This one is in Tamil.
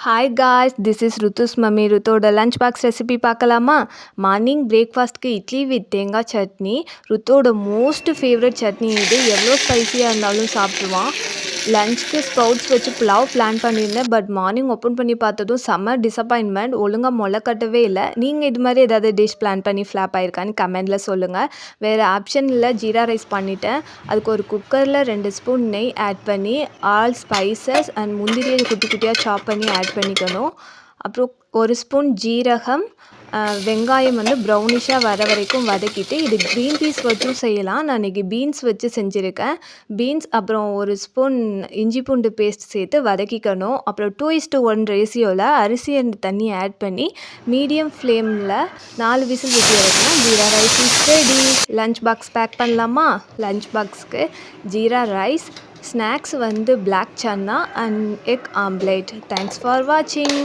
Hi guys, this is Ruthu's mummy. ருத்தோட லஞ்ச் பாக்ஸ் ரெசிபி பார்க்கலாமா? மார்னிங் பிரேக்ஃபாஸ்ட்க்கு இட்லி வித் தேங்காய் சட்னி. ருத்தோட மோஸ்ட் ஃபேவரட் சட்னி இது. எவ்வளோ ஸ்பைசியாக இருந்தாலும் சாப்பிடுவான். லஞ்சுக்கு ஸ்ப்ரவுட்ஸ் வச்சு புலாவ் பிளான் பண்ணியிருந்தேன். பட் மார்னிங் ஓப்பன் பண்ணி பார்த்ததும் செம்ம டிசப்பாயின்மெண்ட். ஒழுங்காக முளை கட்டவே இல்லை. நீங்கள் இது மாதிரி ஏதாவது டிஷ் பிளான் பண்ணி ஃப்ளாப் ஆயிருக்கான்னு கமெண்டில் சொல்லுங்கள். வேறு ஆப்ஷன் இல்லை, ஜீரா ரைஸ் பண்ணிட்டேன். அதுக்கு ஒரு குக்கரில் 2 ஸ்பூன் நெய் ஆட் பண்ணி ஆல் ஸ்பைசஸ் அண்ட் முந்திரியை குட்டி குட்டியாக சாப் பண்ணி ஆட் பண்ணிக்கணும். அப்புறம் 1 ஸ்பூன் ஜீரகம், வெங்காயம் ப்ரௌனிஷாக வர வரைக்கும் வதக்கிட்டு, இது க்ரீன் பீஸ் வச்சும் செய்யலாம். நான் இன்றைக்கி பீன்ஸ் வச்சு செஞ்சுருக்கேன். பீன்ஸ் அப்புறம் 1 ஸ்பூன் இஞ்சி பூண்டு பேஸ்ட் சேர்த்து வதக்கிக்கணும். அப்புறம் 2:1 ரேஷியோவில் அரிசி அண்ட் தண்ணி ஆட் பண்ணி மீடியம் ஃப்ளேமில் 4 விசில் விட்டு இறக்குனா jeera rice is ready. Lunch box pack பண்ணலாமா? லஞ்ச் பாக்ஸ்க்கு jeera rice, snacks black chana and egg omelette. Thanks for வாட்சிங்.